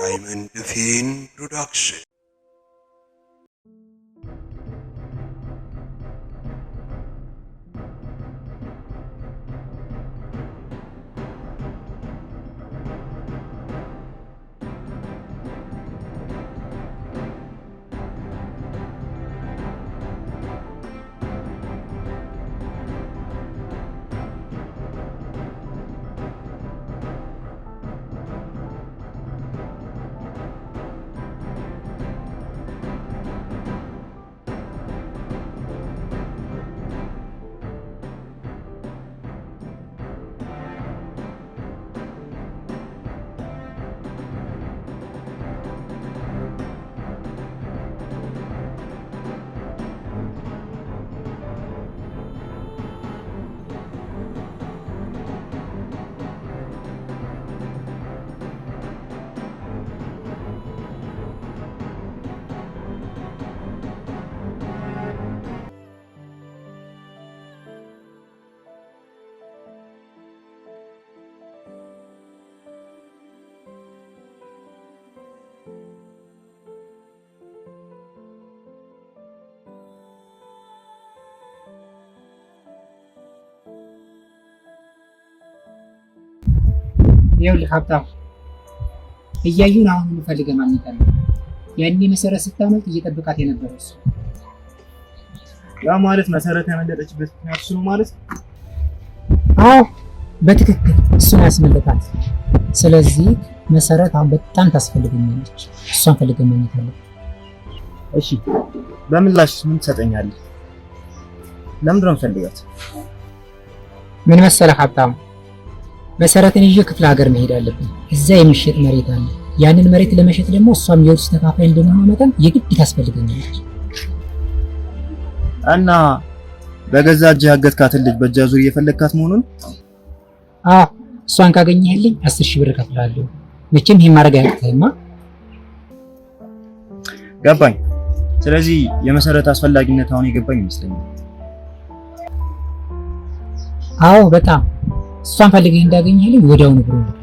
Diamond Fin Production. ይኸውልህ ሀብታም እያዩን አሁን እንፈልገህ ማግኘት አለ። ያኔ መሰረት ስታመልጥ እየጠበቃት የነበረው እሱ። ያ ማለት መሰረት ያመለጠችበት ምክንያት እሱ ነው ማለት? አዎ በትክክል እሱን ያስመለጣት። ስለዚህ መሰረት አሁን በጣም ታስፈልገኛለች። እሷን ፈልገህ ማግኘት አለ። እሺ በምላሽ ምን ትሰጠኛለህ? ለምንድን ነው የምፈልጋት? ምን መሰለህ ሀብታም፣ መሰረትን ይዤ ክፍለ ሀገር መሄድ አለብኝ። እዛ የሚሸጥ መሬት አለ። ያንን መሬት ለመሸጥ ደግሞ እሷም የውርስ ተካፋይ እንደመሆኗ መጠን የግድ ታስፈልገኛለች። እና በገዛ እጅህ ያገትካትን ልጅ በእጅ አዙር እየፈለግካት መሆኑን? አዎ እሷን ካገኘህልኝ 10,000 ብር እከፍልሃለሁ። መቼም ይሄን ማድረግ አያቅትህማ። ገባኝ። ስለዚህ የመሰረት አስፈላጊነት አሁን የገባኝ ይመስለኛል። አዎ በጣም እሷን ፈልገህ እንዳገኘህልኝ ወዲያውኑ ብሎ ነው።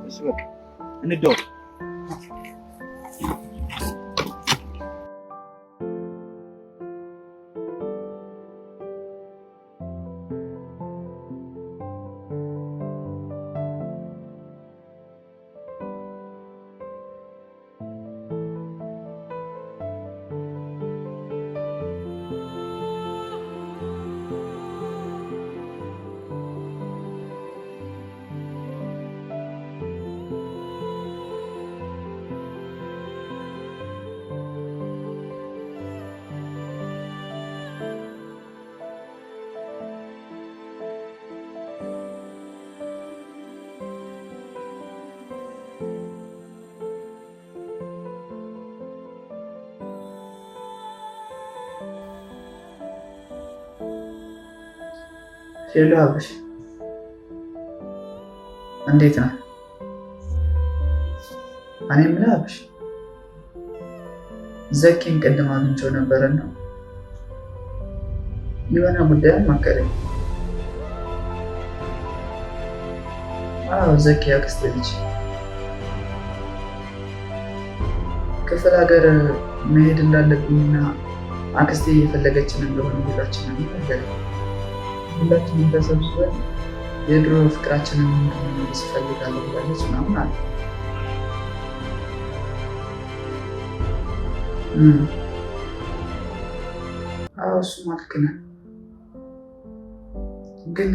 እሺ በቃ እንደው ሄሎ አብሽ፣ እንዴት ነህ? እኔ የምልህ አብሽ፣ ዘኪን ቅድም አግኝቼው ነበረና የሆነ ጉዳይ አማከረኝ። አዎ ዘኪ አክስቴ ልጅ ክፍለ ሀገር መሄድ እንዳለብኝና አክስቴ እየፈለገችን እንደሆነ ሁላችንም ነገረኝ። ሁላችንም ተሰብስበን የድሮ ፍቅራችንን እንድንመልስ እፈልጋለሁ ብላለች ምናምን አለ። አዎ እሱማ ልክ ነህ፣ ግን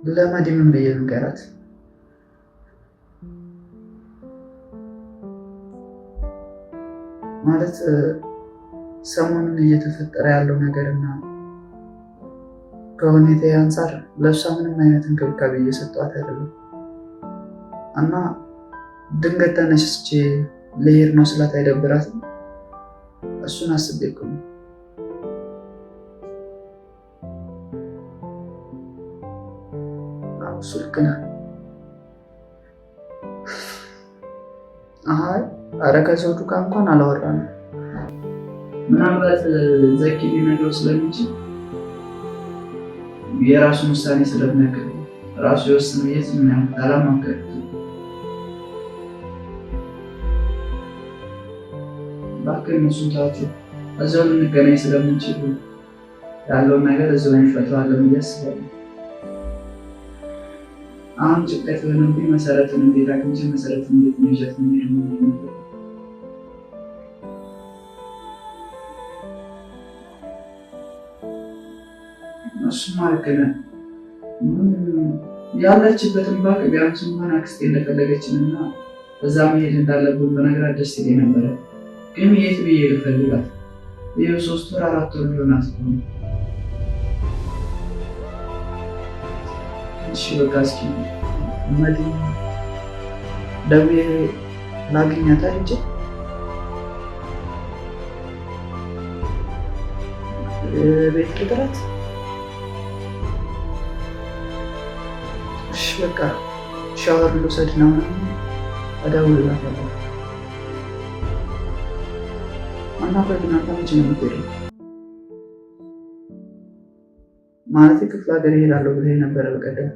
ለማዲ ምን ብዬ ልንገራት? ማለት ሰሞኑን እየተፈጠረ ያለው ነገርና ከሁኔታ አንፃር ለእሷ ምንም አይነት እንክብካቤ እየሰጧት አይደለም እና ድንገት ተነስቼ ልሄድ ነው ስላት አይደብራትም? እሱን አስቤ እኮ ነው። እሱ ልክ ነህ። አይ ኧረ ከዘውዱ ጋር እንኳን አላወራንም። ምናልባት ዘኪ ሊነግረው ስለሚችል የራሱን ውሳኔ ስለሚያውቅ ራሱ የወሰነ የዝም ያልኩት አላማከርኩትም። እባክህ እነሱን ተዋቸው። እዛው ልንገናኝ ስለምንችል ያለውን ነገር እዛው እንፈታዋለን ብዬ አስባለሁ። አሁን ጭንቀት የሆነብኝ መሰረትን እንዴት አግኝቼ መሰረትን እንዴት ይዣት የሚሄድ ነው። እሱማ ልክ ነህ። ያለችበትን ባቅ ቢያንስ እንኳን አክስቴ እንደፈለገችን እና እዛ መሄድ እንዳለብን በነገራት ደስ ይለኝ ነበረ። ግን የት ብዬ ልፈልጋት? ይኸው 3 ወር 4 ወር ሊሆናት ነው። እሺ በቃ እስኪ መዲ ደውዬ ላግኛት እንጂ ቤት ልጥራት። እሺ በቃ ሻወር ልውሰድ ነው እደውልላታለሁ። ቆይ ግን አንተ መቼ ነው የምትሄደው? ማለት ክፍለ ሀገር እሄዳለሁ ብለህ ነበረ በቀደም።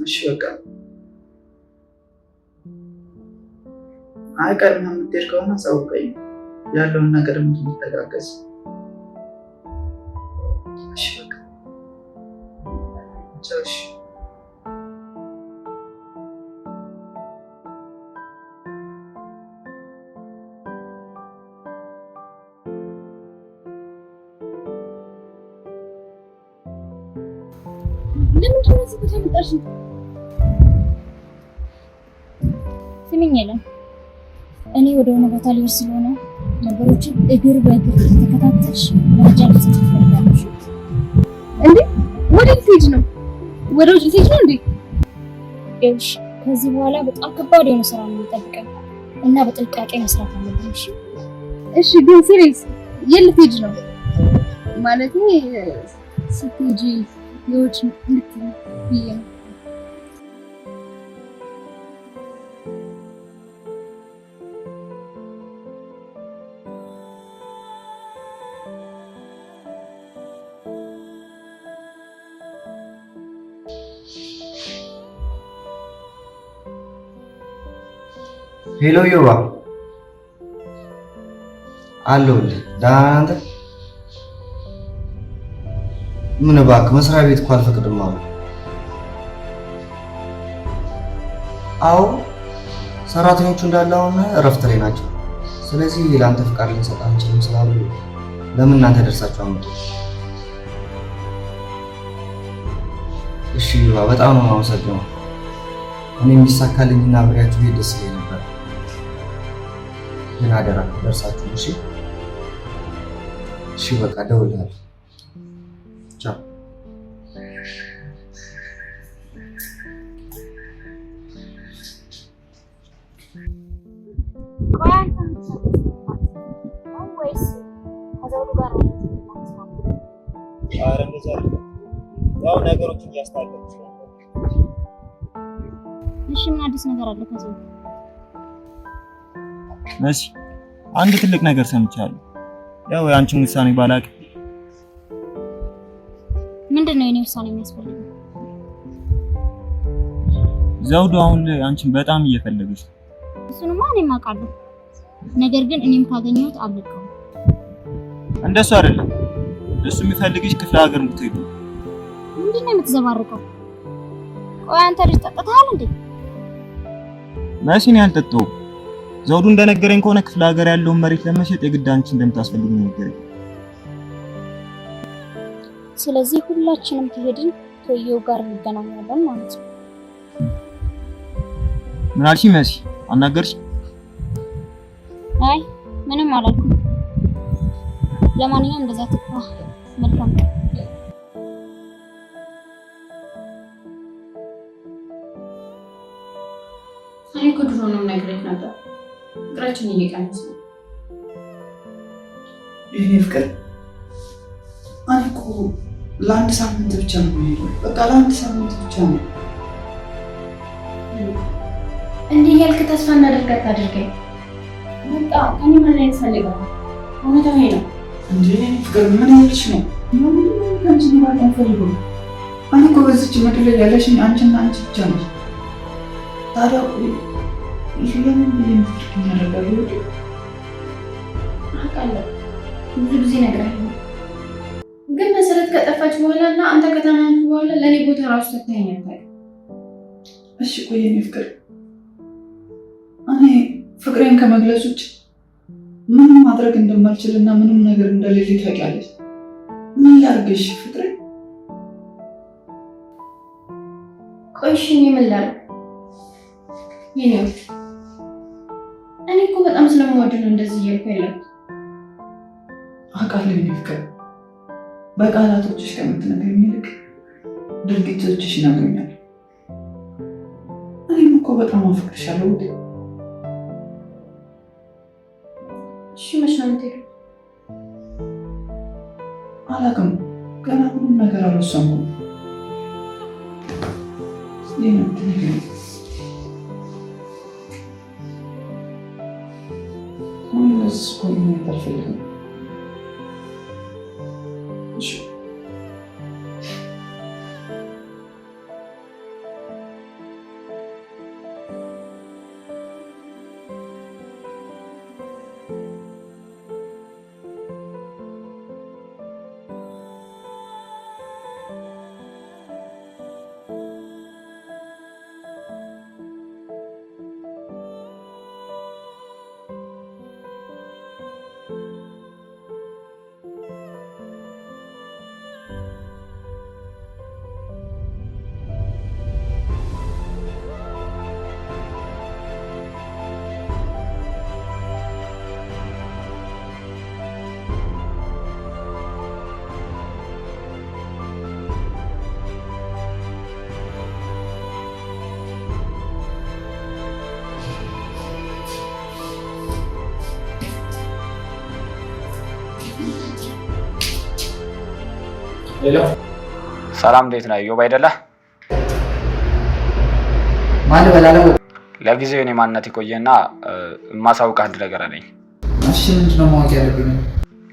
እሺ በቃ ቀድመህ የምትሄድ ከሆነ አሳውቀኝ፣ ያለውን ነገር እንድንተጋገዝ። እሺ በቃ ቻው። እሺ ለምንድነው እዚህ ቦታ መጣሽ? ስሚኝ የለም እኔ ወደ ሆነ ቦታ ልሄድ ስለሆነ ነገሮችን እግር በእግር ተከታተልሽ መረጃ ልትሰጪ ትፈልጋለሽ እንዴ? ወደ ልትሄጂ ነው? ወደ ውጭ ልትሄጂ ነው እንዴ? እሺ ከዚህ በኋላ በጣም ከባድ የሆነ ስራ ነው የሚጠብቀኝ እና በጥንቃቄ መስራት አለብኝ። እሺ ግን ሲሪየስ የት ልትሄጂ ነው? ማለት ስትሄጂ የውጭ ልትሄጂ ብዬ ነው። ሄሎ ዮባ አለሁልህ። ደህና ነህ አንተ? ምን እባክህ መስሪያ ቤት እኮ አልፈቅድም አሉ። አዎ ሰራተኞቹ እንዳለ አሁን እረፍት ላይ ናቸው። ስለዚህ ለአንተ ፍቃድ ልንሰጥ አንችልም ስላሉ ለምን እናንተ ደርሳችሁ አመጡ? እሺ ዮባ በጣም ነው የማመሰግነው። እኔ የሚሳካልኝና አብሬያችሁ ብሄድ ደስ ይለኝ ነበር። ግን አደራ ደርሳችሁ። እሺ እሺ በቃ እደውልልሃለሁ። ቻው። ያው ነገሮችን እያስተካከልኩ ነው። እሺ ምን አዲስ ነገር አለ ከዚህ? መሲ አንድ ትልቅ ነገር ሰምቻለሁ። ያው የአንቺን ውሳኔ ባላውቅም ምንድነው የኔ ውሳኔ የሚያስፈልገው? ዘውዱ አሁን ላይ አንቺን በጣም እየፈለገች ነው። እሱንማ እኔም አውቃለሁ። ነገር ግን እኔም ካገኘሁት አልለቀውም። እንደሱ አይደለም። እሱ የሚፈልግሽ ክፍለ ሀገር የምትሄዱ። ምንድነው የምትዘባርቀው? ቆይ አንተ ልጅ ጠጥተሃል እንዴ? መሲን ያልጠጣው ዘውዱ እንደነገረኝ ከሆነ ክፍለ ሀገር ያለውን መሬት ለመሸጥ የግድ አንቺ እንደምታስፈልግ ነው ነገረኝ። ስለዚህ ሁላችንም ከሄድን ከየው ጋር እንገናኛለን ማለት ነው። ምን አልሽ መሲ? አናገርሽ? አይ ምንም አላልኩም። ለማንኛውም እንደዛ ትፋ መልካም ነው። እኔ እኮ ድሮ ነው ነግሬት ነበር። ፍቅራችን እየቀነሰ ነው። የኔ ፍቅር እኔ እኮ ለአንድ ሳምንት ብቻ ነው የሚሄደው። በቃ ለአንድ ሳምንት ብቻ ነው። እንዲህ ያልክ ተስፋ እናደርጋት አድርገኝ። በቃ እኔ ምን ያስፈልጋል? እውነታው ይሄ ነው እንዴ? ፍቅር ምን ያልሽ ነው? ከአንቺ ጋር አልፈልግም። እኔ እኮ በዚች ምድር ላይ ያለሽኝ አንቺና አንቺ ብቻ ነሽ። ታዲያ ለምን የምትልኝ ያደርጋሉ? አውቃለሁ ብዙ ጊዜ እነግርሃለሁ፣ ግን መሰረት ከጠፋች በኋላ እና አንተ ከተማንኩ በኋላ ለእኔ ቦታ ራሱ ሰጥተኸኝ አታውቅም። እሺ ቆይ የኔ ፍቅር፣ እኔ ፍቅሬን ከመግለጽ ውጭ ምንም ማድረግ እንደማልችልና ምንም ነገር እንደሌለ ታውቂያለሽ። ምን ላድርግሽ ፍቅሬ? ቆይ እሺ እኔ ምን ላድርግ? የኔ ውድ እኔ እኮ በጣም ስለምወድ ነው እንደዚህ እያልኩ ያለሁት። አውቃለሁ የኔ ፍቅር፣ በቃላቶችሽ ከምትነግሪኝ ይልቅ ድርጊቶችሽ ይነግሩኛል። እኔም እኮ በጣም አፈቅርሻለሁ ውዴ። እሺ መች ነው የምትሄደው? አላውቅም፣ ገና ምንም ነገር አልወሰንኩም። ይህ ነው የምትነግሪኝ? አሁን እንደዚህ እኮ ማየት አልፈልግም። እሺ ሄሎ ሰላም፣ እንዴት ነህ? ዮብ አይደለህ? ማን በላለው? ለጊዜው እኔ ማንነት ይቆየና የማሳውቅህ አንድ ነገር አለኝ። እሺ ምንድን ነው ማወቅ ያለብኝ?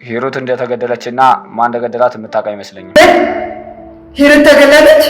ሂሩት እንደተገደለችና ማን እንደገደላት የምታውቅ አይመስለኝም። ሂሩት ተገደለች?